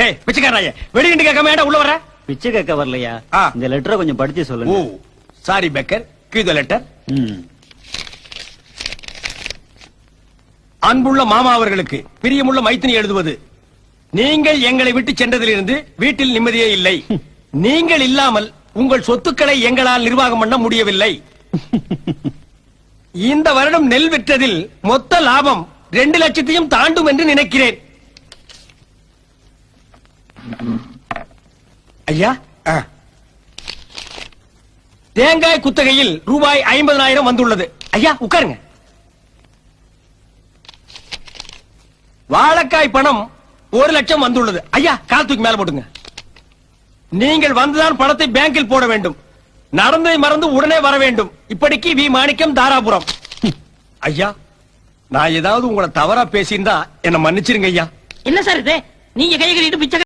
ஏய் பிச்சைக்காரனாயே, வெளியிட்டு கேட்காம ஏன்டா உள்ள வர? பிச்சை கேட்க வரலையா? ஆ. இந்த லெட்டரை கொஞ்சம் படிச்சு ஓ சொல்லுங்க. சாரி பெக்கர், கீழ் லெட்டர். ம். அன்புள்ள மாமா அவர்களுக்கு பிரியமுள்ள மைத்தினி எழுதுவது. நீங்கள் எங்களை விட்டு சென்றதிலிருந்து வீட்டில் நிம்மதியே இல்லை. நீங்கள் இல்லாமல் உங்கள் சொத்துக்களை எங்களால் நிர்வாகம் பண்ண முடியவில்லை. இந்த வருடம் நெல் விற்றதில் மொத்த லாபம் 2 லட்சத்தையும் தாண்டும் என்று நினைக்கிறேன். ஐயா, தேங்காய் குத்தகையில் ரூபாய் 50,000 வந்துள்ளது. ஐயா உட்காருங்க. வாழைக்காய் பணம் 1 லட்சம் வந்துள்ளது. ஐயா கால் தூக்கி மேல போட்டுங்க. நீங்கள் வந்துதான் பணத்தை பேங்கில் போட வேண்டும். நடந்ததை மறந்து உடனே வர வேண்டும். இப்படிக்கு வி மாணிக்கம், தாராபுரம். ஐயா, நான் ஏதாவது உங்களை தவறா பேசியிருந்தா என்ன மன்னிச்சிருங்க ஐயா. என்ன சார் இது? நீங்க கை கட்டிட்டு பிச்சை